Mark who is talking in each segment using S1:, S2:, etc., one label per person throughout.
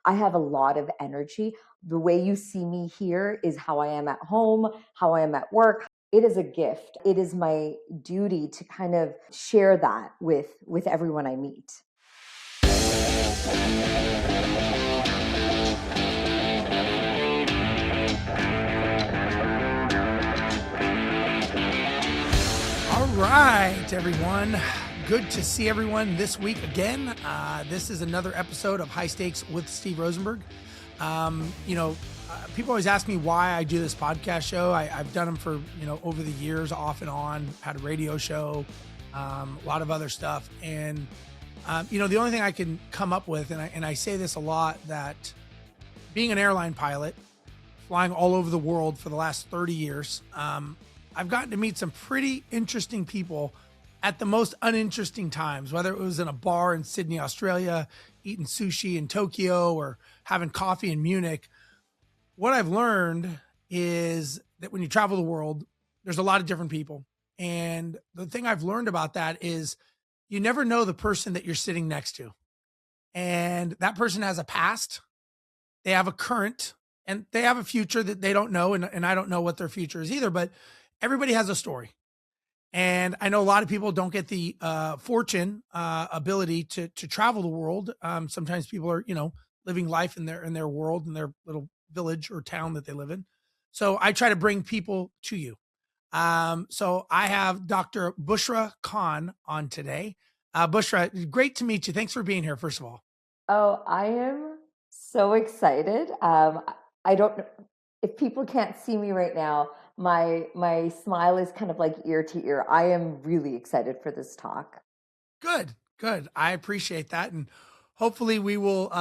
S1: I have a lot of energy. The way you see me here is how I am at home, how I am at work. It is a gift. It is my duty to kind of share that with everyone I meet.
S2: All right, everyone. Good to see everyone this week again. This is another episode of High Stakes with Steve Rozenberg. People always ask me why I do this podcast show. I've done them for, over the years, off and on, had a radio show, a lot of other stuff. And, the only thing I can come up with, and I say this a lot, that being an airline pilot, flying all over the world for the last 30 years, I've gotten to meet some pretty interesting people at the most uninteresting times, whether it was in a bar in Sydney, Australia, eating sushi in Tokyo, or having coffee in Munich. What I've learned is that when you travel the world, there's a lot of different people. And the thing I've learned about that is you never know the person that you're sitting next to. And that person has a past, they have a current, and they have a future that they don't know. And I don't know what their future is either, but everybody has a story. And I know a lot of people don't get the ability to travel the world. Sometimes people are, living life in their world, in their little village or town that they live in. So I try to bring people to you. So I have Dr. Bushra Khan on today. Bushra, great to meet you. Thanks for being here, first of all.
S1: Oh, I am so excited. I don't know if people can't see me right now. My smile is kind of like ear to ear. I am really excited for this talk.
S2: Good. I appreciate that. And hopefully we will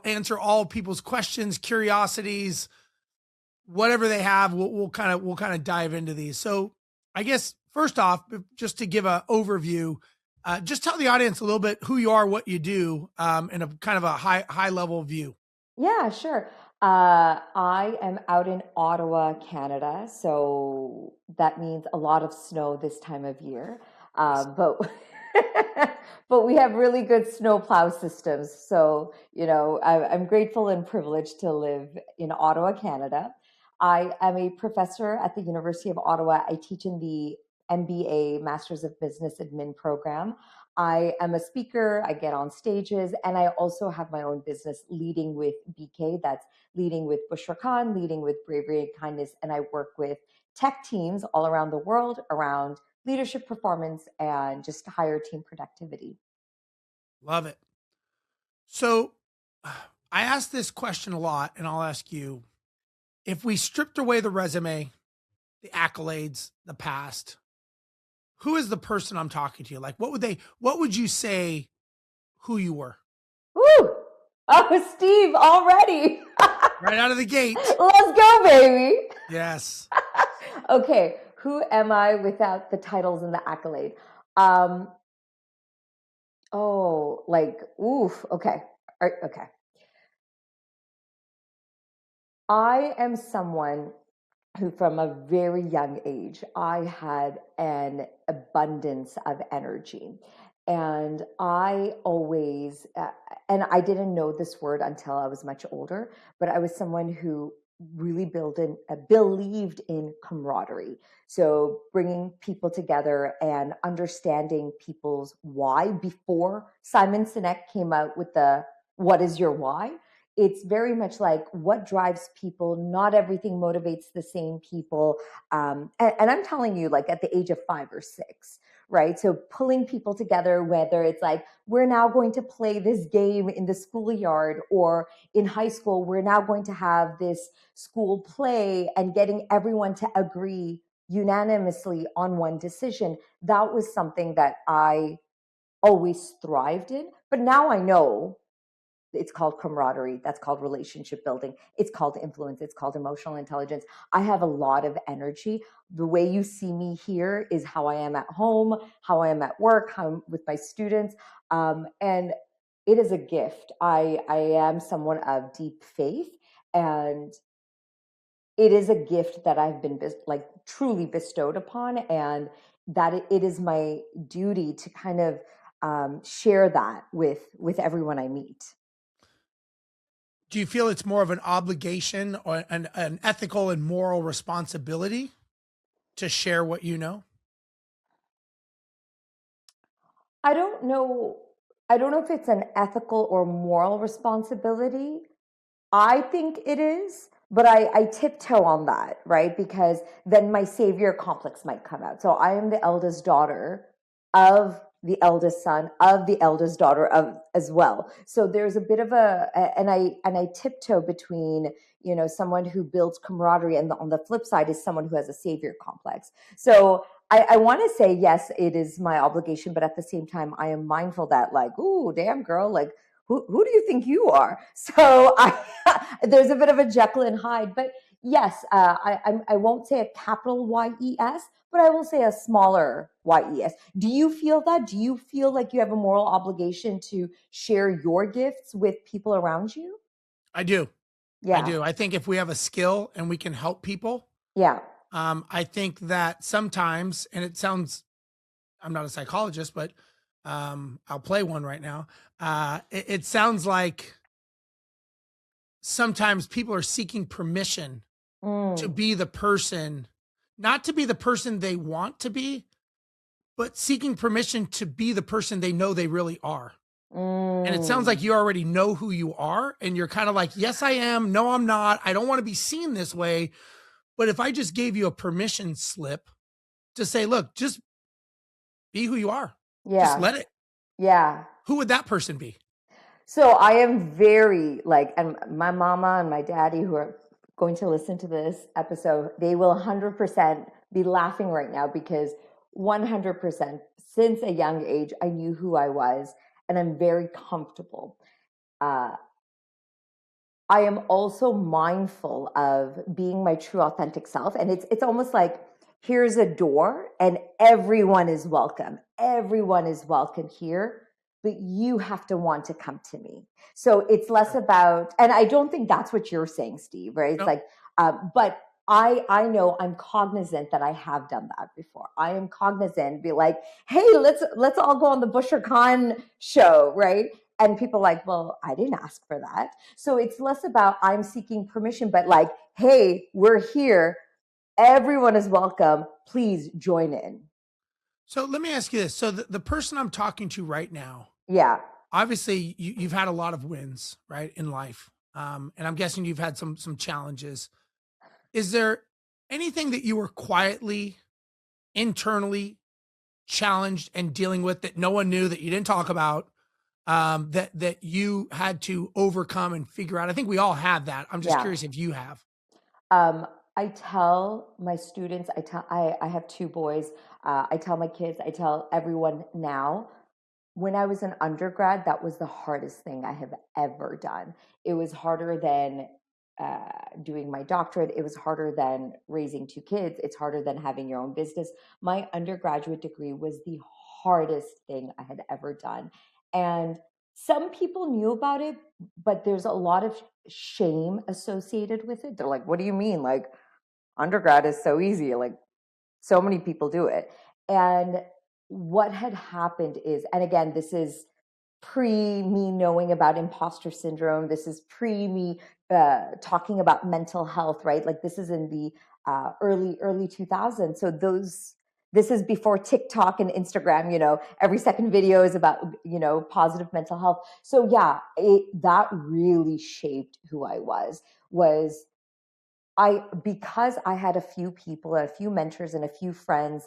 S2: answer all people's questions, curiosities, whatever they have. We'll kind of dive into these. So I guess first off, just to give an overview, just tell the audience a little bit who you are, what you do, in a kind of a high level view.
S1: Yeah, sure. I am out in Ottawa, Canada, so that means a lot of snow this time of year. But but we have really good snow plow systems. So, I'm grateful and privileged to live in Ottawa, Canada. I am a professor at the University of Ottawa. I teach in the MBA, Masters of Business Admin program. I am a speaker, I get on stages, and I also have my own business, Leading with BK. That's Leading with Bushra Khan, Leading with Bravery and Kindness. And I work with tech teams all around the world around leadership performance and just higher team productivity.
S2: Love it. So I ask this question a lot, and I'll ask you, if we stripped away the resume, the accolades, the past, who is the person I'm talking to? Like, what would you say who you were?
S1: Woo! Oh, Steve, already.
S2: Right out of the gate.
S1: Let's go, baby.
S2: Yes.
S1: Okay, who am I without the titles and the accolade? Okay. Okay. I am someone who, from a very young age, I had an abundance of energy. And I always, and I didn't know this word until I was much older, but I was someone who really believed in camaraderie. So bringing people together and understanding people's why. Before Simon Sinek came out with the "What is your why?" It's very much like what drives people. Not everything motivates the same people. And I'm telling you, like at the age of 5 or 6, right? So pulling people together, whether it's like, we're now going to play this game in the schoolyard, or in high school, we're now going to have this school play, and getting everyone to agree unanimously on one decision. That was something that I always thrived in. But now I know it's called camaraderie. That's called relationship building. It's called influence. It's called emotional intelligence. I have a lot of energy. The way you see me here is how I am at home, how I am at work, how I'm with my students. And it is a gift. I am someone of deep faith, and it is a gift that I've been truly bestowed upon, and that it is my duty to kind of share that with everyone I meet.
S2: Do you feel it's more of an obligation or an ethical and moral responsibility to share what you know?
S1: I don't know. I don't know if it's an ethical or moral responsibility. I think it is, but I tiptoe on that, right? Because then my savior complex might come out. So I am the eldest daughter of the eldest son of the eldest daughter of as well. So there's a bit of and I tiptoe between, someone who builds camaraderie, and on the flip side is someone who has a savior complex. So I want to say, yes, it is my obligation, but at the same time, I am mindful that, like, ooh, damn girl, like, who do you think you are? So there's a bit of a Jekyll and Hyde, but yes, I won't say a capital YES, but I will say a smaller YES. Do you feel that? Do you feel like you have a moral obligation to share your gifts with people around you?
S2: I do. I
S1: Yeah.
S2: do. I think if we have a skill and we can help people,
S1: Yeah.
S2: I think that sometimes, and it sounds, I'm not a psychologist, but I'll play one right now. It sounds like sometimes people are seeking permission to
S1: Mm.
S2: be the person, not to be the person they want to be, but seeking permission to be the person they know they really are. And it sounds like
S1: Mm.
S2: you already know who you are. And you're kind of like, yes, I am. No, I'm not. I don't want to be seen this way. But if I just gave you a permission slip to say, look, just be who you are, just
S1: Yeah.
S2: let it,
S1: Yeah.
S2: who would that person be?
S1: So I am very like, and my mama and my daddy who are going to listen to this episode, they will 100% be laughing right now because 100% since a young age, I knew who I was and I'm very comfortable. Uh, I am also mindful of being my true authentic self. And it's almost like here's a door and everyone is welcome. Everyone is welcome here, but you have to want to come to me. So it's less
S2: Sure.
S1: about, and I don't think that's what you're saying, Steve, right? It's
S2: No,
S1: like, but I know I'm cognizant that I have done that before. I am cognizant, be like, hey, let's all go on the Bushra Khan show, right? And people are like, well, I didn't ask for that. So it's less about I'm seeking permission, but like, hey, we're here. Everyone is welcome. Please join in.
S2: so let me ask you this. So the person I'm talking to right now,
S1: Yeah.
S2: obviously you've had a lot of wins, right, in life. And I'm guessing you've had some challenges. Is there anything that you were quietly, internally challenged and dealing with that no one knew, that you didn't talk about, that you had to overcome and figure out? I think we all have that. I'm just
S1: Yeah.
S2: curious if you have.
S1: Um, I tell my students, I have two boys. I tell my kids, I tell everyone now, when I was an undergrad, that was the hardest thing I have ever done. It was harder than doing my doctorate. It was harder than raising two kids. It's harder than having your own business. My undergraduate degree was the hardest thing I had ever done. And some people knew about it, but there's a lot of shame associated with it. They're like, what do you mean? Like, undergrad is so easy. Like, so many people do it. And what had happened is, and again, this is pre me knowing about imposter syndrome. This is pre me talking about mental health, right? Like this is in the early 2000s. So this is before TikTok and Instagram. Every second video is about positive mental health. So yeah, that really shaped who I was because I had a few people, a few mentors, and a few friends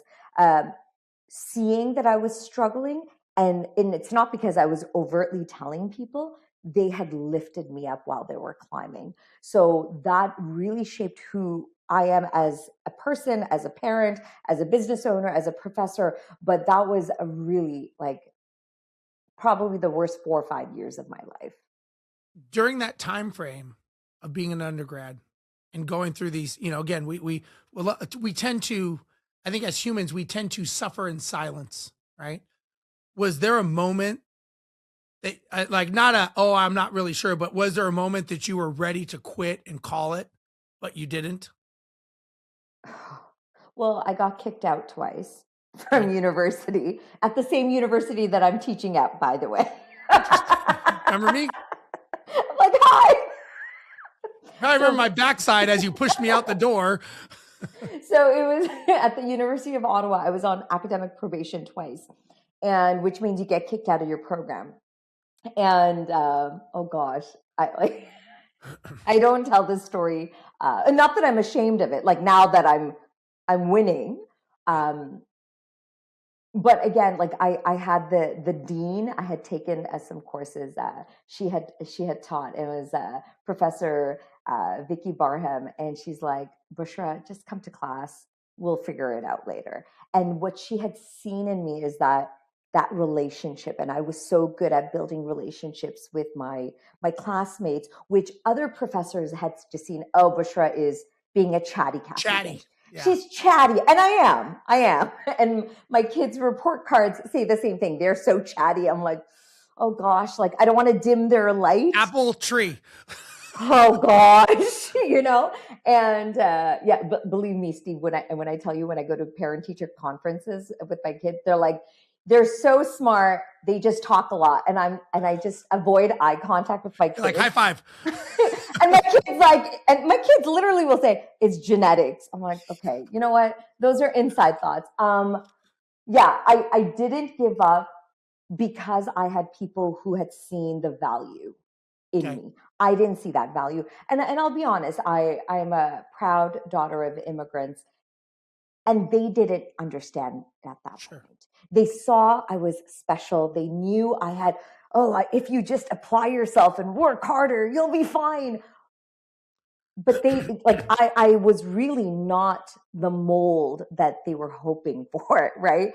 S1: seeing that I was struggling. And it's not because I was overtly telling people, they had lifted me up while they were climbing. So that really shaped who I am as a person, as a parent, as a business owner, as a professor. But that was a really like probably the worst 4 or 5 years of my life.
S2: During that time frame of being an undergrad and going through these, again, we tend to, I think as humans, we tend to suffer in silence, right? Was there a moment that, like, not oh, I'm not really sure, but was there a moment that you were ready to quit and call it, but you didn't?
S1: Well, I got kicked out twice
S2: Okay.
S1: from university, at the same university that I'm teaching at, by the way.
S2: Interesting. Remember me?
S1: I'm like, hi.
S2: I remember my backside as you pushed me out the door.
S1: So it was at the University of Ottawa. I was on academic probation twice, and which means you get kicked out of your program. And oh gosh, I don't tell this story. Not that I'm ashamed of it. Like now that I'm winning. But again, like I had the dean. I had taken some courses. She had taught. It was Professor Vicky Barham, and she's like, Bushra, just come to class. We'll figure it out later. And what she had seen in me is that relationship, and I was so good at building relationships with my classmates, which other professors had just seen. Oh, Bushra is being a chatty Cathy.
S2: Chatty.
S1: Yeah. She's chatty, and I am. And my kids' report cards say the same thing. They're so chatty. I'm like, oh gosh, like I don't want to dim their light.
S2: Apple tree.
S1: Oh gosh, And yeah, but believe me, Steve, when I tell you, when I go to parent-teacher conferences with my kids, they're like, they're so smart. They just talk a lot, and I just avoid eye contact with my kids.
S2: Like high five.
S1: And my kids literally will say, it's genetics. I'm like, okay, you know what? Those are inside thoughts. Yeah, I didn't give up because I had people who had seen the value in me. I didn't see that value. And I'll be honest, I'm a proud daughter of immigrants, and they didn't understand at that point. They saw I was special. They knew I had, if you just apply yourself and work harder, you'll be fine. But they I was really not the mold that they were hoping for, right?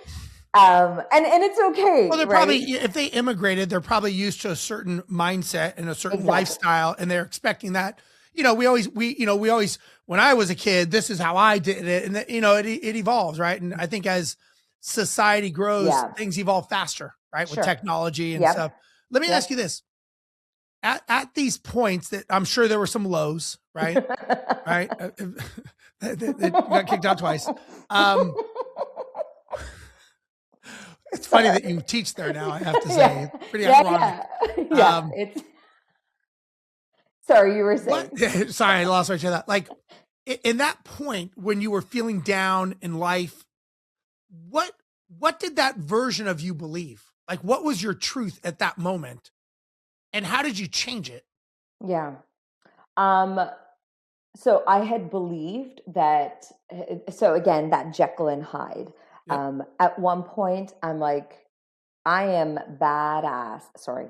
S1: And it's okay.
S2: Well, they're probably, if they immigrated, they're probably used to a certain mindset and a certain lifestyle, and they're expecting that. We always, when I was a kid, this is how I did it, and it evolves, right? And I think as society grows, things evolve faster, right? With technology and stuff. Let me ask you this. At these points that I'm sure there were some lows, right? Right. They got kicked out twice. It's funny that you teach there now, I have to say. It's pretty ironic.
S1: Yeah. Sorry, you were saying.
S2: Sorry, I lost my train of thought. Like in that point when you were feeling down in life, what did that version of you believe? Like what was your truth at that moment? And how did you change it?
S1: Yeah. So I had believed that, so again, that Jekyll and Hyde. Yep. At one point, I'm like, I am badass. Sorry.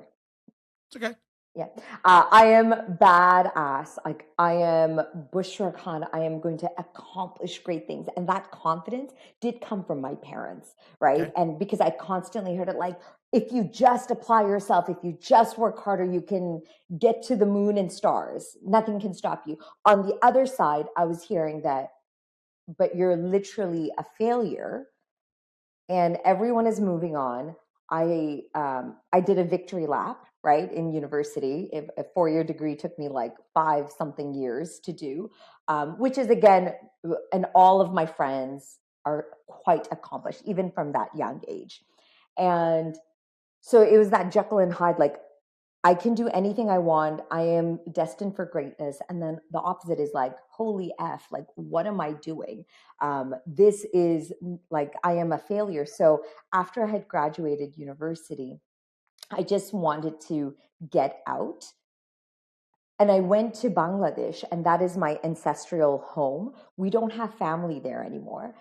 S2: It's okay.
S1: Yeah. I am badass. Like I am Bushra Khan. I am going to accomplish great things. And that confidence did come from my parents, right? Okay. And because I constantly heard it like, if you just apply yourself, if you just work harder, you can get to the moon and stars. Nothing can stop you. On the other side, I was hearing that, but you're literally a failure and everyone is moving on. I did a victory lap, right, in university. A 4-year degree took me like 5-something years to do, which is again, and all of my friends are quite accomplished, even from that young age. And so it was that Jekyll and Hyde, like I can do anything I want. I am destined for greatness. And then the opposite is like, holy F, like, what am I doing? This is like, I am a failure. So after I had graduated university, I just wanted to get out. And I went to Bangladesh, and that is my ancestral home. We don't have family there anymore.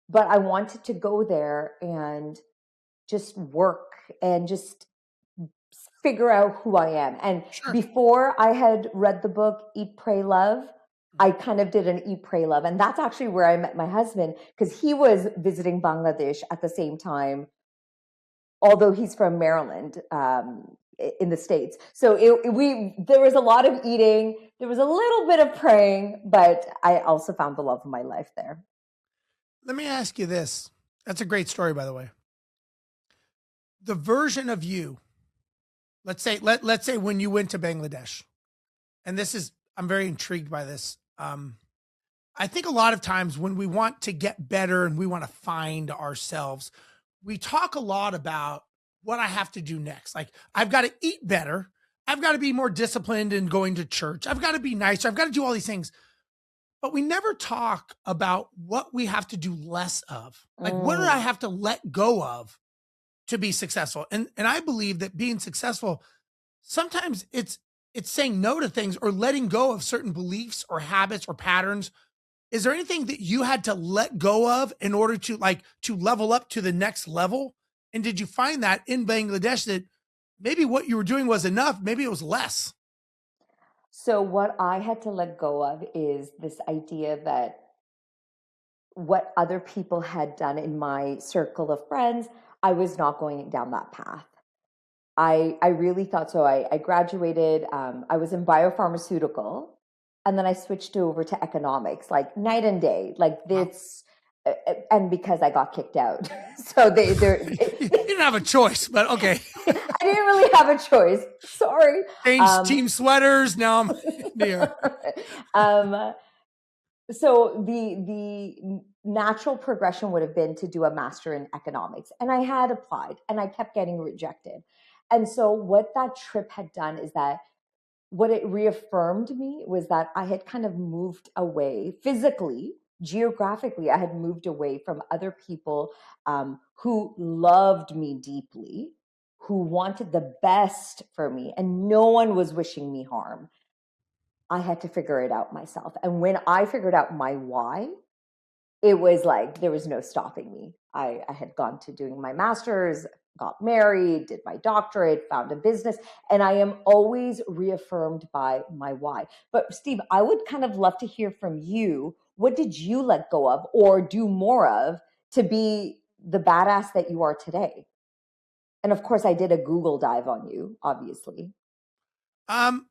S1: But I wanted to go there and just work and just figure out who I am. And before I had read the book, Eat, Pray, Love, I kind of did an Eat, Pray, Love. And that's actually where I met my husband, because he was visiting Bangladesh at the same time, although he's from Maryland, in the States. So there was a lot of eating, there was a little bit of praying, but I also found the love of my life there.
S2: Let me ask you this. That's a great story, by the way. The version of you, let's say when you went to Bangladesh, and this is, I'm very intrigued by this. I think a lot of times when we want to get better and we want to find ourselves, we talk a lot about what I have to do next. Like, I've got to eat better. I've got to be more disciplined in going to church. I've got to be nicer. I've got to do all these things. But we never talk about what we have to do less of. Like, what do I have to let go of to be successful? And I believe that being successful, sometimes it's saying no to things or letting go of certain beliefs or habits or patterns. Is there anything that you had to let go of in order to level up to the next level? And did you find that in Bangladesh that maybe what you were doing was enough, maybe it was less?
S1: So what I had to let go of is this idea that what other people had done in my circle of friends, I was not going down that path. I really thought so. I graduated, I was in biopharmaceutical, and then I switched over to economics, like night and day, like
S2: Wow.
S1: this, and because I got kicked out. So
S2: You didn't have a choice, but okay.
S1: I didn't really have a choice. Sorry.
S2: Changed team sweaters. Now I'm here.
S1: So the natural progression would have been to do a master in economics, and I had applied and I kept getting rejected. And so what that trip had done is that what it reaffirmed me was that I had kind of moved away physically, geographically. I had moved away from other people who loved me deeply, who wanted the best for me, and no one was wishing me harm. I had to figure it out myself. And when I figured out my why, it was like there was no stopping me. I had gone to doing my master's, got married, did my doctorate, found a business, and I am always reaffirmed by my why. But Steve, I would kind of love to hear from you. What did you let go of or do more of to be the badass that you are today? And of course, I did a Google dive on you, obviously.
S2: I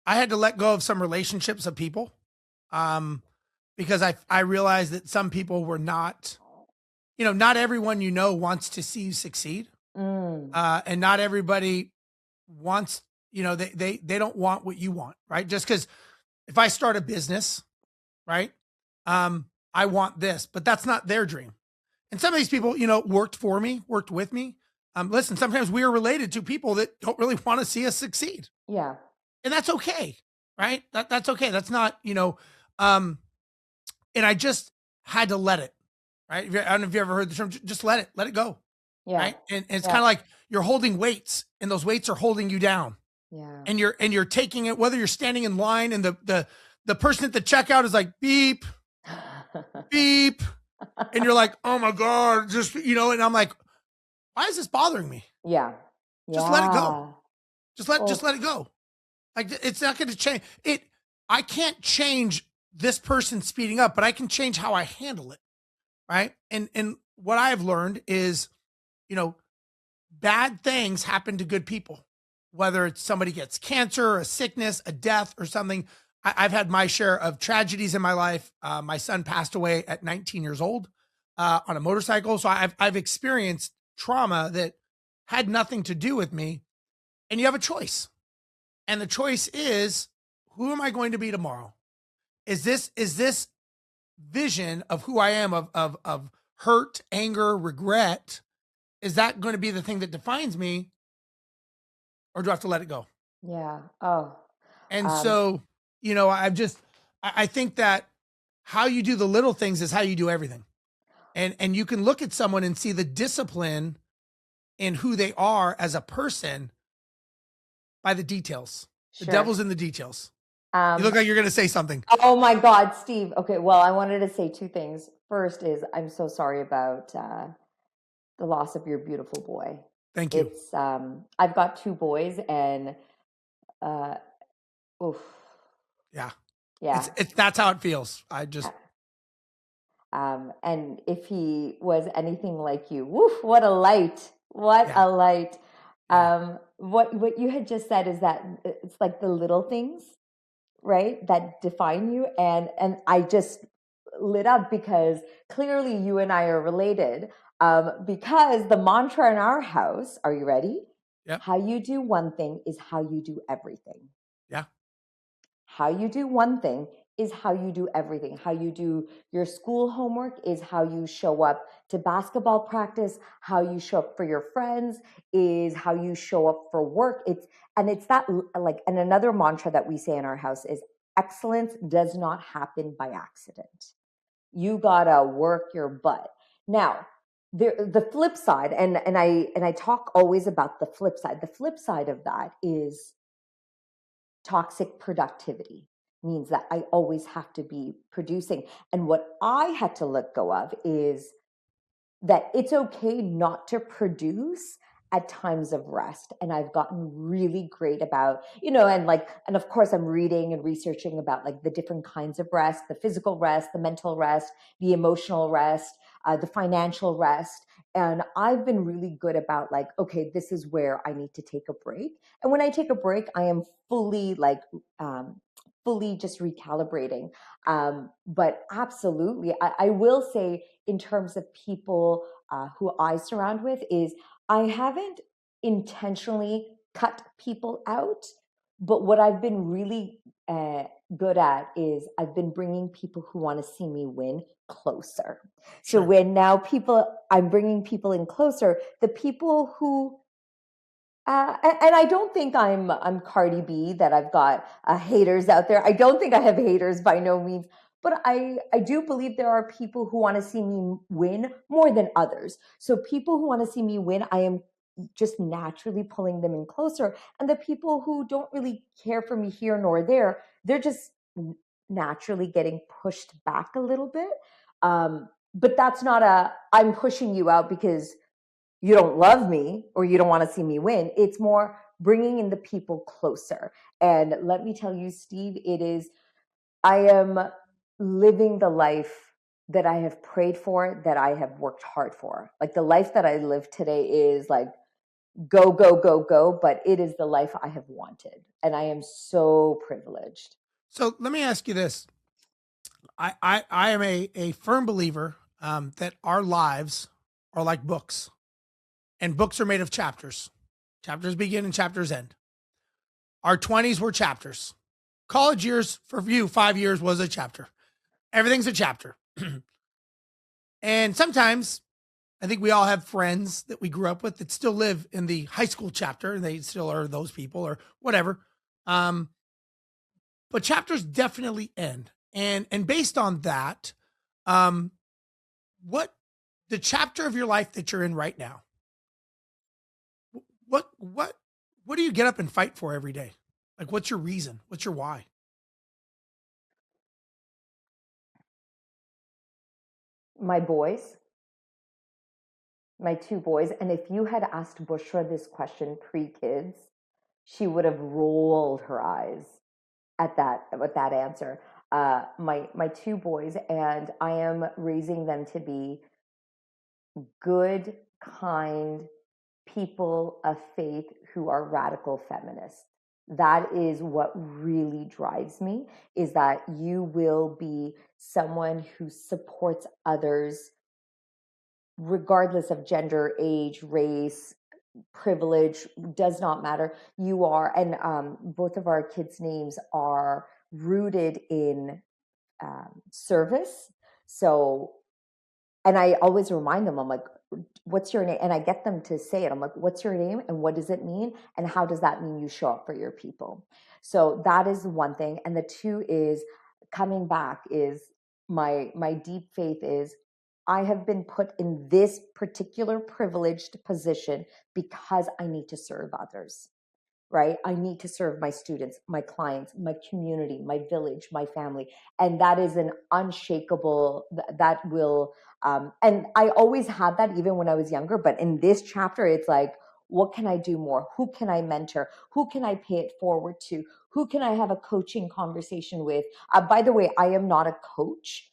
S2: had to let go of some relationships of people. Because I realized that some people were not, not everyone wants to see you succeed. And not everybody wants, they don't want what you want, right? Just because if I start a business, right, I want this, but that's not their dream. And some of these people, worked for me, worked with me. Listen, sometimes we are related to people that don't really want to see us succeed.
S1: Yeah.
S2: And that's okay, right? That's okay. That's not, and I just had to let it, right? I don't know if you ever heard the term, just let it go.
S1: Yeah.
S2: Right. And it's kind of like you're holding weights and those weights are holding you down.
S1: Yeah.
S2: And you're taking it, whether you're standing in line and the person at the checkout is like, beep, beep. And you're like, oh my God, just, and I'm like, why is this bothering me?
S1: Yeah.
S2: Just let it go. Just let it go. Like, it's not going to change it. I can't change this person speeding up, but I can change how I handle it. Right. And what I've learned is, bad things happen to good people, whether it's somebody gets cancer, a sickness, a death or something. I've had my share of tragedies in my life. My son passed away at 19 years old on a motorcycle. So I've experienced trauma that had nothing to do with me. And you have a choice. And the choice is, who am I going to be tomorrow? Is this vision of who I am, of hurt, anger, regret, is that going to be the thing that defines me? Or do I have to let it go?
S1: Yeah. Oh.
S2: And so, I think that how you do the little things is how you do everything. And you can look at someone and see the discipline in who they are as a person by the details. The devil's in the details. You look like you're going to say something.
S1: Oh my God, Steve. Okay. Well, I wanted to say two things. First is I'm so sorry about the loss of your beautiful boy.
S2: Thank you.
S1: It's I've got two boys and oof.
S2: Yeah.
S1: Yeah.
S2: It's that's how it feels. I just
S1: and if he was anything like you, woof, what a light. What a light. What you had just said is that it's like the little things, right, that define you. And I just lit up because clearly you and I are related. Because the mantra in our house, are you ready?
S2: Yep.
S1: How you do one thing is how you do everything.
S2: Yeah.
S1: How you do one thing is how you do everything. How you do your school homework is how you show up to basketball practice. How you show up for your friends is how you show up for work. It's that, like, and another mantra that we say in our house is excellence does not happen by accident. You gotta work your butt. Now, the flip side, and I talk always about the flip side. The flip side of that is toxic productivity. Means that I always have to be producing. And what I had to let go of is that it's okay not to produce at times of rest. And I've gotten really great about, and of course I'm reading and researching about like the different kinds of rest, the physical rest, the mental rest, the emotional rest, the financial rest. And I've been really good about like, okay, this is where I need to take a break. And when I take a break, I am fully fully just recalibrating. But absolutely, I will say in terms of people who I surround with is I haven't intentionally cut people out, but what I've been really good at is I've been bringing people who want to see me win closer.
S2: Sure.
S1: So when now I'm bringing people in closer, the people who and I don't think I'm Cardi B, that I've got haters out there. I don't think I have haters, by no means, but I do believe there are people who want to see me win more than others. So people who want to see me win, I am just naturally pulling them in closer, and the people who don't really care for me here nor there, they're just naturally getting pushed back a little bit. But that's not I'm pushing you out because you don't love me or you don't want to see me win. It's more bringing in the people closer. And let me tell you, Steve, I am living the life that I have prayed for, that I have worked hard for. Like the life that I live today is like go, go, go, go, but it is the life I have wanted. And I am so privileged.
S2: So let me ask you this. I am a firm believer that our lives are like books, and books are made of chapters. Chapters begin and chapters end. Our 20s were chapters. College years for you, 5 years was a chapter. Everything's a chapter. And sometimes I think we all have friends that we grew up with that still live in the high school chapter, and they still are those people or whatever. But chapters definitely end. And based on that, what the chapter of your life that you're in right now, what do you get up and fight for every day? Like, what's your reason? What's your why?
S1: My boys, my two boys. And if you had asked Bushra this question pre-kids, she would have rolled her eyes at that answer. My two boys, and I am raising them to be good, kind people of faith who are radical feminists. That is what really drives me, is that you will be someone who supports others regardless of gender, age, race, privilege, does not matter. You are, and both of our kids' names are rooted in service. So, and I always remind them, I'm like, what's your name? And I get them to say it. I'm like, what's your name? And what does it mean? And how does that mean you show up for your people? So that is one thing. And the two is coming back is my deep faith is I have been put in this particular privileged position because I need to serve others, right? I need to serve my students, my clients, my community, my village, my family. And that is an unshakable, that will, and I always had that even when I was younger. But in this chapter, it's like, what can I do more? Who can I mentor? Who can I pay it forward to? Who can I have a coaching conversation with? By the way, I am not a coach,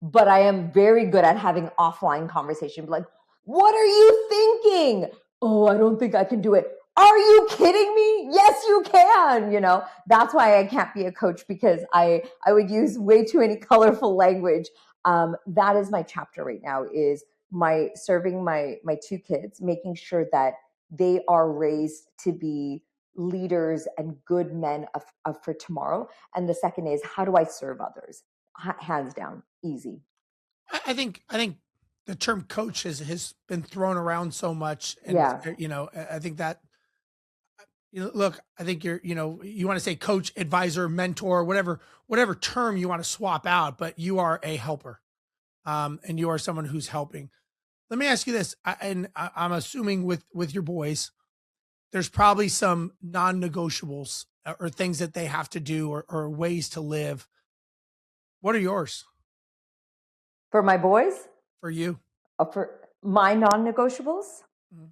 S1: but I am very good at having offline conversation. Like, what are you thinking? Oh, I don't think I can do it. Are you kidding me? Yes, you can. That's why I can't be a coach, because I would use way too many colorful language. That is my chapter right now, is serving my two kids, making sure that they are raised to be leaders and good men for tomorrow. And the second is, how do I serve others? Hands down, easy.
S2: I think the term coach has been thrown around so much, and
S1: Yeah.
S2: I think that look, I think you want to say coach, advisor, mentor, whatever term you want to swap out, but you are a helper, and you are someone who's helping. Let me ask you this, I'm assuming with your boys, there's probably some non-negotiables or things that they have to do or ways to live. What are yours
S1: For my boys?
S2: for you?
S1: For my non-negotiables?
S2: Mm-hmm.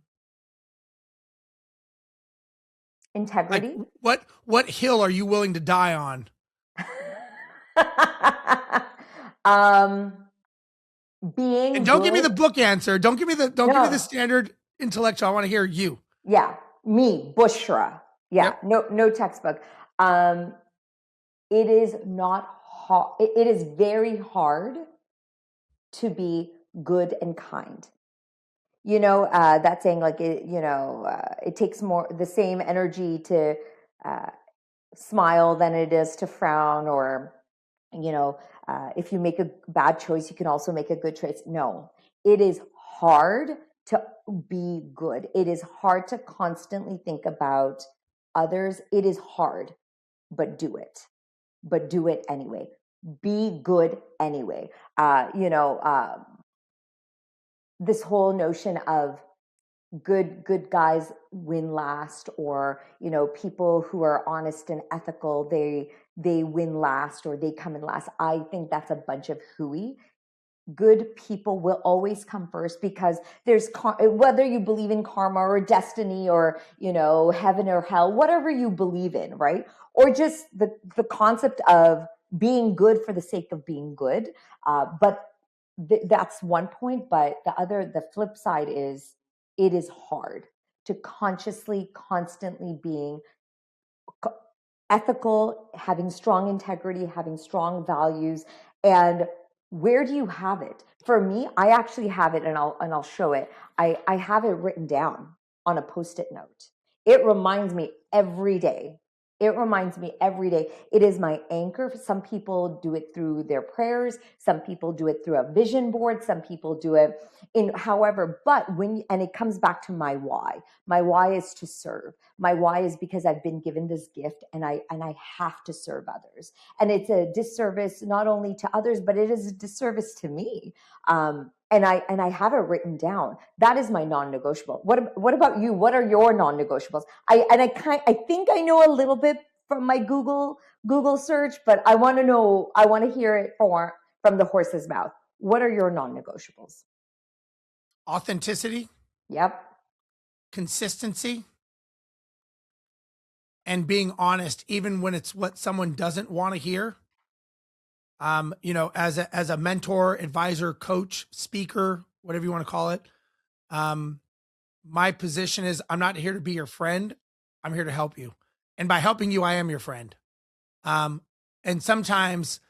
S1: Integrity.
S2: Like what hill are you willing to die on?
S1: Being
S2: And don't
S1: good.
S2: give me the book answer. Don't give me give me the standard intellectual. I want to hear you.
S1: Yeah, me, Bushra. Yeah,
S2: Yep.
S1: no textbook. It is not hard. It is very hard to be good and kind. That saying, like, it takes the same energy to smile than it is to frown, or, if you make a bad choice, you can also make a good choice. No, it is hard to be good. It is hard to constantly think about others. It is hard, but do it. But do it anyway. Be good anyway. This whole notion of good guys win last, or people who are honest and ethical, they win last, or they come in last. I think that's a bunch of hooey. Good people will always come first, because there's whether you believe in karma or destiny, or heaven or hell, whatever you believe in, right? Or just the concept of being good for the sake of being good. But that's one point. But the flip side is, it is hard to consciously, constantly being ethical, having strong integrity, having strong values. And where do you have it? For me, I actually have it, and I'll show it. I have it written down on a Post-it note. It reminds me every day. It reminds me every day. It is my anchor. Some people do it through their prayers. Some people do it through a vision board. Some people do it in however, and it comes back to my why. My why is to serve. My why is because I've been given this gift, and I have to serve others. And it's a disservice not only to others, but it is a disservice to me. And I have it written down. That is my non-negotiable. What about you? What are your non-negotiables? I think I know a little bit from my Google search, but I want to know. I want to hear it from the horse's mouth. What are your non-negotiables?
S2: Authenticity.
S1: Yep.
S2: Consistency. And being honest, even when it's what someone doesn't want to hear. As a mentor, advisor, coach, speaker, whatever you want to call it. My position is, I'm not here to be your friend. I'm here to help you. And by helping you, I am your friend. And sometimes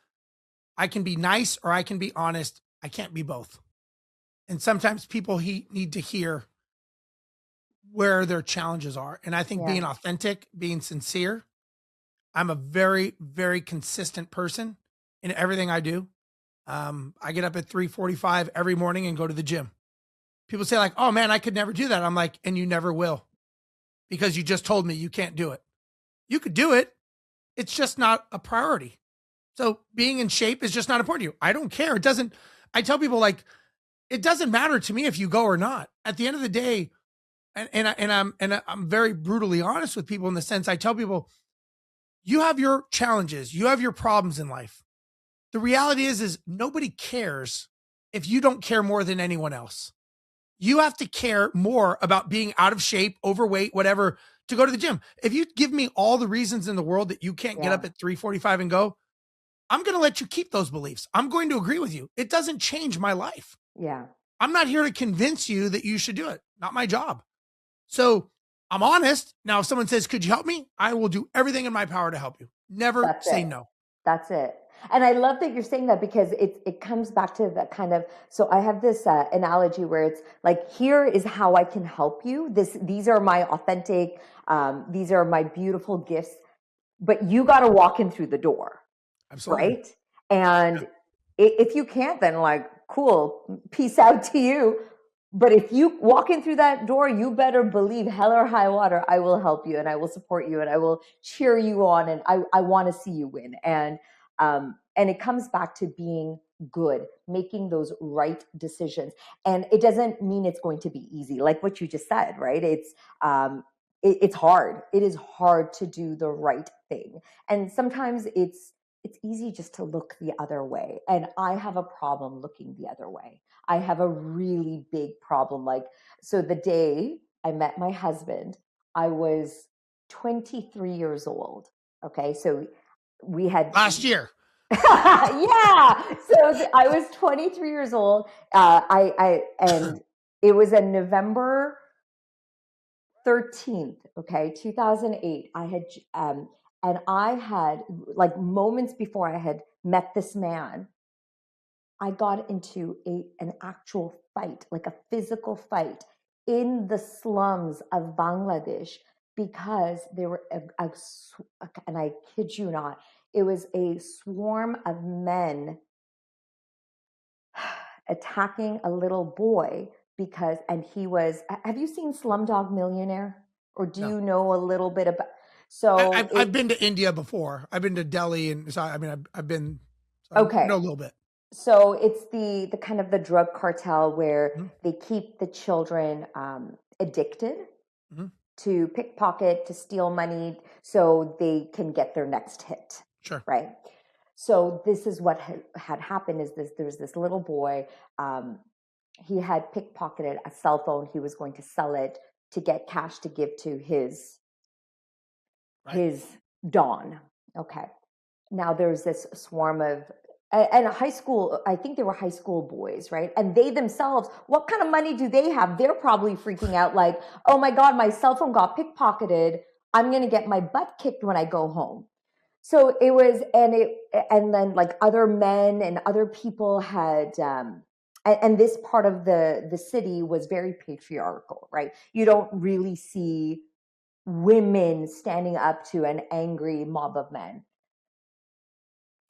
S2: I can be nice or I can be honest. I can't be both. And sometimes people need to hear where their challenges are. And I think being authentic, being sincere, I'm a very, very consistent person in everything I do. I get up at 3:45 every morning and go to the gym. People say, like, oh man, I could never do that. I'm like, and you never will, because you just told me you can't do it. You could do it. It's just not a priority. So being in shape is just not important to you. I don't care. I tell people, like, it doesn't matter to me if you go or not. At the end of the day, and I'm very brutally honest with people, in the sense I tell people, you have your challenges, you have your problems in life. The reality is nobody cares if you don't care more than anyone else. You have to care more about being out of shape, overweight, whatever, to go to the gym. If you give me all the reasons in the world that you can't get up at 3:45 and go, I'm going to let you keep those beliefs. I'm going to agree with you. It doesn't change my life.
S1: Yeah.
S2: I'm not here to convince you that you should do it. Not my job. So I'm honest. Now, if someone says, could you help me? I will do everything in my power to help you. Never say no.
S1: That's it. And I love that you're saying that, because it comes back to that kind of, so I have this analogy where it's like, here is how I can help you. These are my authentic, these are my beautiful gifts, but you got to walk in through the door.
S2: Absolutely.
S1: Right. And if you can't, then like, cool, peace out to you. But if you walk in through that door, you better believe, hell or high water, I will help you and I will support you and I will cheer you on, and I want to see you win. And it comes back to being good, making those right decisions. And it doesn't mean it's going to be easy, like what you just said, right? It's hard. It is hard to do the right thing. And sometimes it's easy just to look the other way. And I have a problem looking the other way. I have a really big problem. Like, so the day I met my husband, I was 23 years old. Okay. So we had
S2: Last year.
S1: yeah. So I was 23 years old. And it was a November 13th, okay, 2008. And I had, like, moments before I had met this man, I got into an actual fight, like a physical fight in the slums of Bangladesh, because there were, and I kid you not, it was a swarm of men attacking a little boy because, and he was, have you seen Slumdog Millionaire? Or do you know a little bit about, so
S2: I've been to India before. I've been to Delhi, and so I mean, I've been, so
S1: okay.
S2: I know a little bit.
S1: So it's the kind of the drug cartel where they keep the children addicted to pickpocket, to steal money, so they can get their next hit.
S2: Sure.
S1: Right. So this is what had happened. There's this little boy. He had pickpocketed a cell phone. He was going to sell it to get cash to give to his Don. Okay. Now there's this swarm of, and high school, I think they were high school boys, right? And they themselves, what kind of money do they have? They're probably freaking out like, oh my God, my cell phone got pickpocketed. I'm going to get my butt kicked when I go home. So it was, and then like other men and other people had, and this part of the city was very patriarchal, right? You don't really see women standing up to an angry mob of men.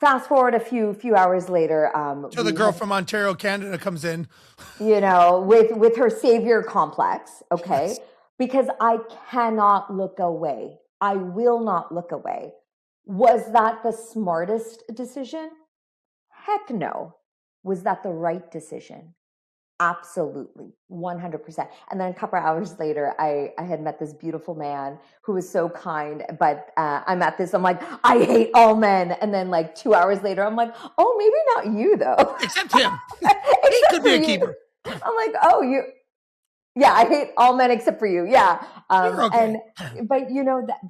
S1: Fast forward a few hours later,
S2: so the girl from Ontario, Canada comes in,
S1: with her savior complex. Okay. Yes. Because I cannot look away. I will not look away. Was that the smartest decision? Heck no. Was that the right decision? Absolutely, 100%. And then a couple of hours later, I had met this beautiful man who was so kind, but I'm at this, I'm like, I hate all men. And then like 2 hours later, I'm like, oh, maybe not you though.
S2: Except him. He could be a keeper.
S1: I'm like, oh, yeah, I hate all men except for you. Yeah.
S2: You're okay.
S1: But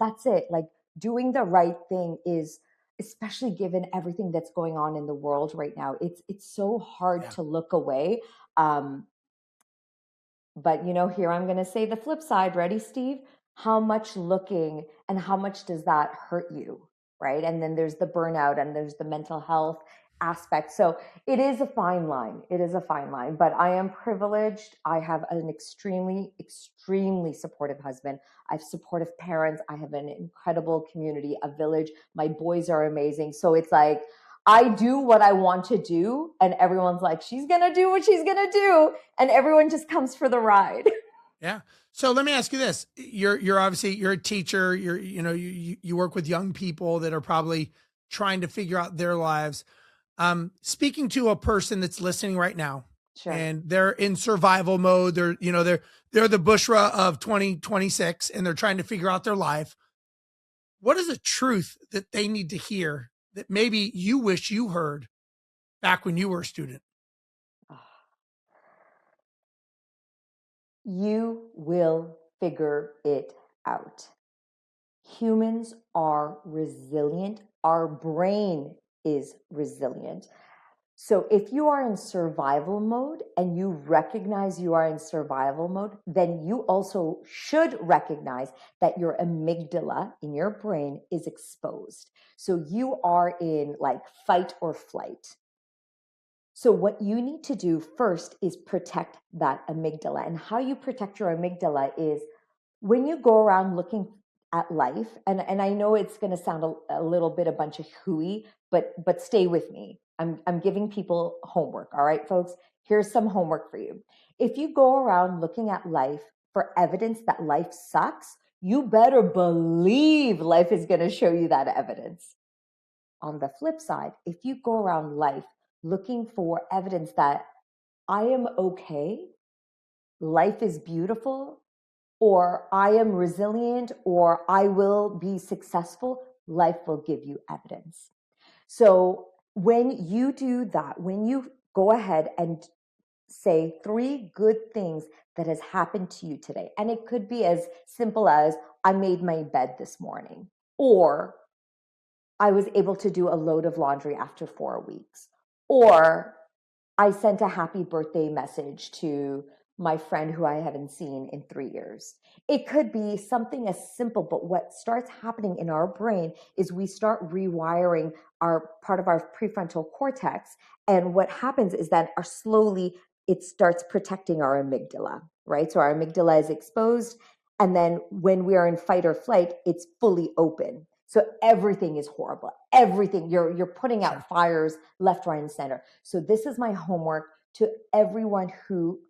S1: that's it. Like, doing the right thing is, especially given everything that's going on in the world right now, it's so hard to look away. But here I'm going to say the flip side. Ready, Steve? How much looking and how much does that hurt you, right? And then there's the burnout and there's the mental health aspect. So it is a fine line. It is a fine line, but I am privileged. I have an extremely, extremely supportive husband. I have supportive parents. I have an incredible community, a village. My boys are amazing. So it's like, I do what I want to do, and everyone's like, she's going to do what she's going to do. And everyone just comes for the ride.
S2: Yeah. So let me ask you this. You're obviously, you're a teacher. You work with young people that are probably trying to figure out their lives. Speaking to a person that's listening right now, sure, and they're in survival mode. They're the Bushra of 2026, and they're trying to figure out their life. What is a truth that they need to hear that maybe you wish you heard back when you were a student?
S1: You will figure it out. Humans are resilient. Our brain is resilient. So if you are in survival mode and you recognize you are in survival mode, then you also should recognize that your amygdala in your brain is exposed. So you are in like fight or flight. So what you need to do first is protect that amygdala. And how you protect your amygdala is when you go around looking at life, and I know it's going to sound a little bit a bunch of hooey, but stay with me. I'm giving people homework. All right, folks, here's some homework for you. If you go around looking at life for evidence that life sucks, you better believe life is going to show you that evidence. On the flip side, if you go around life looking for evidence that I am okay, life is beautiful, or I am resilient, or I will be successful, life will give you evidence. So when you do that, when you go ahead and say 3 good things that has happened to you today, and it could be as simple as I made my bed this morning, or I was able to do a load of laundry after 4 weeks, or I sent a happy birthday message to my friend who I haven't seen in 3 years. It could be something as simple, but what starts happening in our brain is we start rewiring our part of our prefrontal cortex. And what happens is that our slowly it starts protecting our amygdala, right? So our amygdala is exposed. And then when we are in fight or flight, it's fully open. So everything is horrible. Everything, you're putting out fires left, right, and center. So this is my homework to everyone who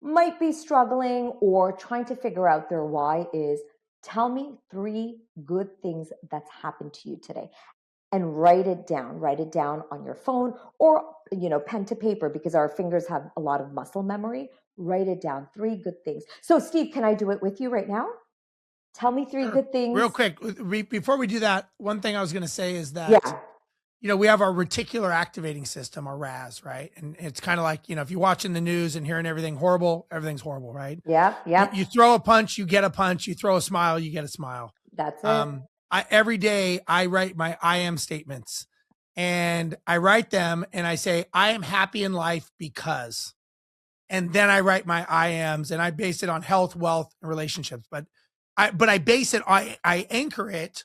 S1: might be struggling or trying to figure out their why is tell me 3 good things that's happened to you today. And write it down. Write it down on your phone or pen to paper, because our fingers have a lot of muscle memory. Write it down. 3 good things. So Steve, can I do it with you right now? Tell me 3 good things.
S2: Real quick, before we do that, one thing I was going to say is that,
S1: Yeah.
S2: we have our reticular activating system, our RAS, right? And it's kind of like, if you're watching the news and hearing everything horrible, everything's horrible, right?
S1: Yeah. Yeah.
S2: You throw a punch, you get a punch. You throw a smile, you get a smile.
S1: That's it.
S2: Every day I write my I am statements, and I write them and I say, I am happy in life because, and then I write my I ams and I base it on health, wealth, and relationships. But I base it, I anchor it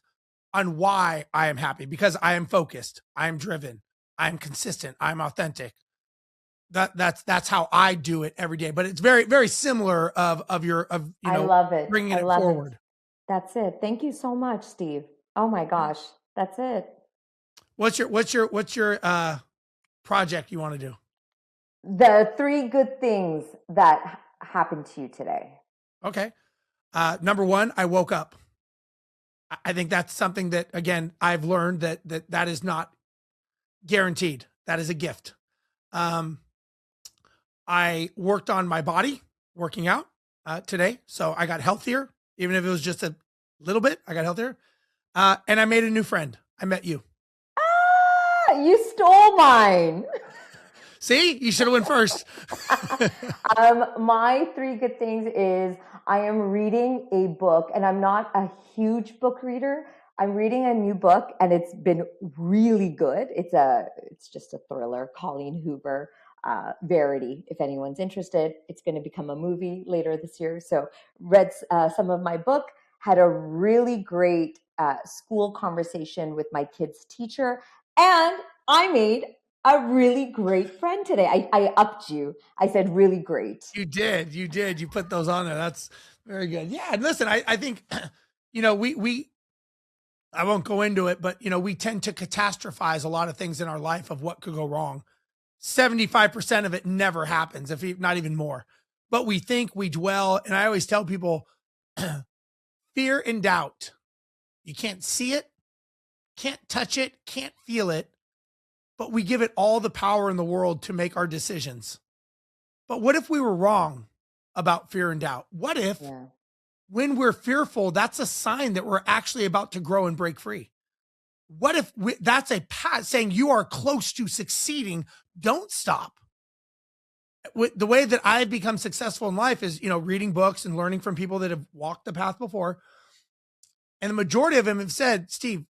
S2: on why I am happy, because I am focused, I am driven, I'm consistent, I'm authentic. That's how I do it every day. But it's very, very similar of
S1: I love it.
S2: bringing
S1: I
S2: it
S1: love
S2: forward.
S1: it. That's it. Thank you so much, Steve. Oh my gosh, that's it.
S2: What's your project you want to do?
S1: The 3 good things that happened to you today.
S2: Okay. Number 1, I woke up. I think that's something that, again, I've learned that is not guaranteed. That is a gift. I worked on my body, working out today. So I got healthier, even if it was just a little bit, I got healthier. And I made a new friend. I met you.
S1: Ah, you stole mine.
S2: See, you should have went first.
S1: My 3 good things is I am reading a book, and I'm not a huge book reader. I'm reading a new book, and it's been really good. It's just a thriller, Colleen Hoover, Verity. If anyone's interested, it's going to become a movie later this year. So read some of my book, had a really great school conversation with my kids' teacher, and I made a really great friend today. I upped you. I said really great.
S2: You did. You put those on there. That's very good. Yeah. And listen, I think, we I won't go into it, but we tend to catastrophize a lot of things in our life of what could go wrong. 75% of it never happens, if not even more. But we think, we dwell, and I always tell people, fear and doubt. You can't see it, can't touch it, can't feel it, but we give it all the power in the world to make our decisions. But what if we were wrong about fear and doubt? What if when we're fearful, that's a sign that we're actually about to grow and break free? What if that's a path saying you are close to succeeding? Don't stop. The way that I've become successful in life is, reading books and learning from people that have walked the path before. And the majority of them have said, Steve,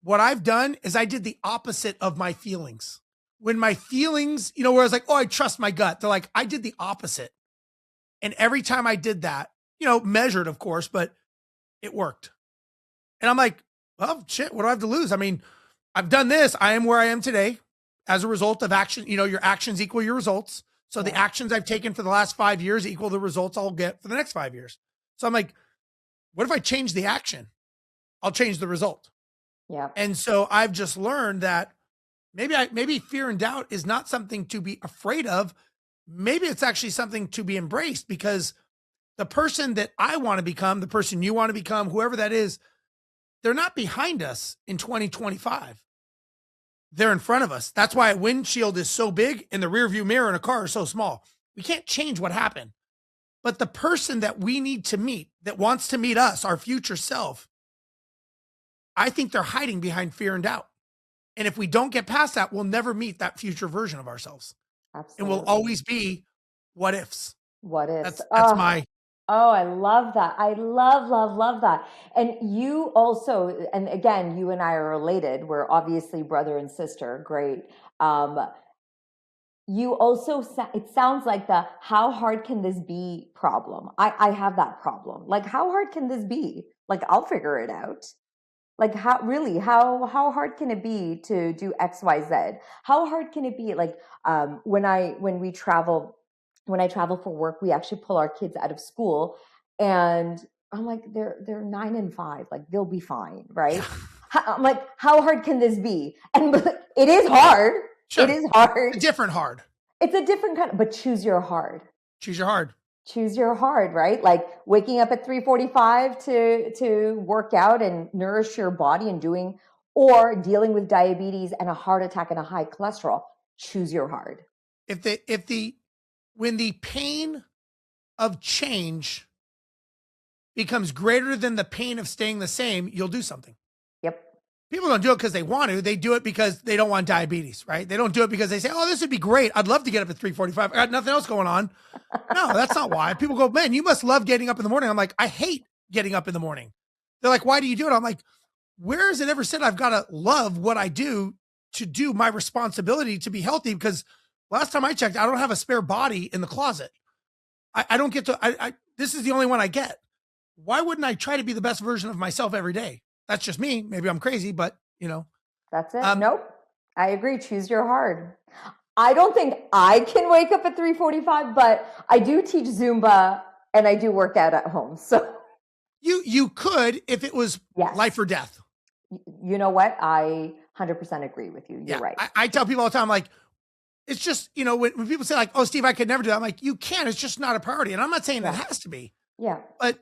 S2: what I've done is I did the opposite of my feelings. when my feelings, where I was like, oh, I trust my gut. They're like, I did the opposite. And every time I did that, measured, of course, but it worked. And I'm like, well, shit, what do I have to lose? I mean, I've done this. I am where I am today as a result of action. Your actions equal your results. So the actions I've taken for the last 5 years equal the results I'll get for the next 5 years. So I'm like, what if I change the action? I'll change the result.
S1: Yeah.
S2: And so I've just learned that maybe fear and doubt is not something to be afraid of. Maybe it's actually something to be embraced, because the person that I want to become, the person you want to become, whoever that is, they're not behind us in 2025. They're in front of us. That's why a windshield is so big and the rear view mirror in a car is so small. We can't change what happened. But the person that we need to meet, that wants to meet us, our future self, I think they're hiding behind fear and doubt. And if we don't get past that, we'll never meet that future version of ourselves.
S1: Absolutely.
S2: And we'll always be what ifs.
S1: What ifs.
S2: That's my...
S1: Oh, I love that. I love that. And you also, and again, you and I are related. We're obviously brother and sister. Great. You also, it sounds like the how hard can this be problem. I have that problem. Like, how hard can this be? Like, I'll figure it out. Like, how hard can it be to do X, Y, Z? How hard can it be? Like, when I travel for work, we actually pull our kids out of school, and I'm like, they're 9 and 5, like they'll be fine, right? I'm like, how hard can this be? And it is hard. Sure. It is hard.
S2: It's a different hard.
S1: It's a different kind, but choose your hard.
S2: Choose your hard.
S1: Choose your hard, right? Like waking up at 3:45 to work out and nourish your body and or dealing with diabetes and a heart attack and a high cholesterol. Choose your hard.
S2: When the pain of change becomes greater than the pain of staying the same, you'll do something.
S1: Yep.
S2: People don't do it because they want to. They do it because they don't want diabetes, right? They don't do it because they say, oh, this would be great. I'd love to get up at 3:45. I got nothing else going on. No, that's not why. People go, man, you must love getting up in the morning. I'm like, I hate getting up in the morning. They're like, why do you do it? I'm like, where has it ever said I've got to love what I do to do my responsibility to be healthy? Because last time I checked, I don't have a spare body in the closet. I don't get to, this is the only one I get. Why wouldn't I try to be the best version of myself every day? That's just me. Maybe I'm crazy, but
S1: That's it. Nope. I agree. Choose your hard. I don't think I can wake up at 3:45, but I do teach Zumba and I do work out at home. So
S2: you could, if it was life or death.
S1: You know what? I 100% agree with you. You're right.
S2: I tell people all the time, like, it's just, when people say like, oh, Steve, I could never do that. I'm like, you can, it's just not a priority. And I'm not saying it has to be.
S1: Yeah.
S2: But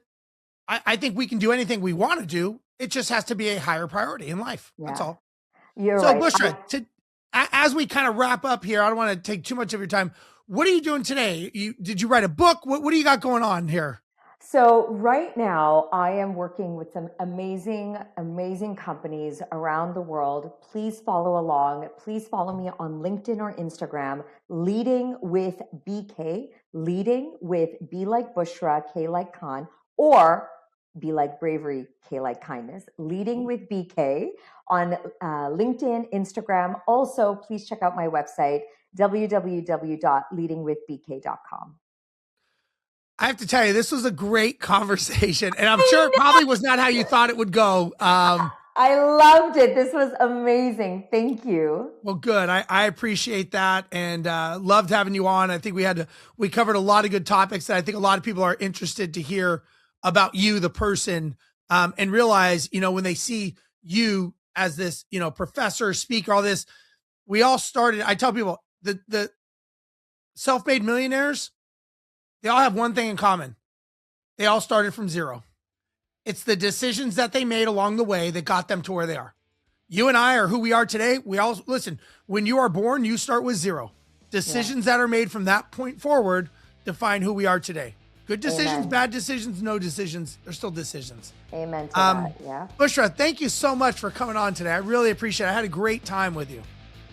S2: I think we can do anything we want to do. It just has to be a higher priority in life. Yeah. That's all.
S1: You're right.
S2: So Bushra, as we kind of wrap up here, I don't want to take too much of your time. What are you doing today? Did you write a book? What do you got going on here?
S1: So right now I am working with some amazing, amazing companies around the world. Please follow along. Please follow me on LinkedIn or Instagram, Leading with BK, Leading with B like Bushra, K like Khan, or B like Bravery, K like Kindness, Leading with BK on LinkedIn, Instagram. Also, please check out my website, www.leadingwithbk.com.
S2: I have to tell you, this was a great conversation, and I'm sure it probably was not how you thought it would go.
S1: I loved it. This was amazing. Thank you.
S2: Well, good. I appreciate that, and loved having you on. I think we covered a lot of good topics that I think a lot of people are interested to hear about you, the person, and realize, when they see you as this, professor, speaker, all this, we all started. I tell people the self-made millionaires, they all have one thing in common. They all started from zero. It's the decisions that they made along the way that got them to where they are. You and I are who we are today. We all, listen, when you are born, you start with zero. Decisions that are made from that point forward define who we are today. Good decisions, bad decisions, no decisions. They're still decisions.
S1: Amen to that, yeah.
S2: Bushra, thank you so much for coming on today. I really appreciate it. I had a great time with you.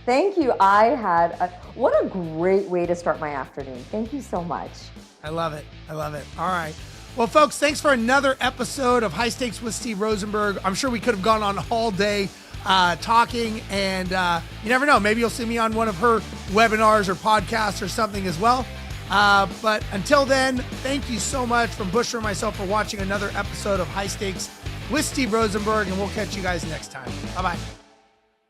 S1: Thank you. What a great way to start my afternoon. Thank you so much.
S2: I love it. All right. Well, folks, thanks for another episode of High Stakes with Steve Rozenberg. I'm sure we could have gone on all day. talking, and you never know, maybe you'll see me on one of her webinars or podcasts or something as well. But until then, thank you so much from Bushra and myself for watching another episode of High Stakes with Steve Rozenberg, and we'll catch you guys next time. Bye-bye.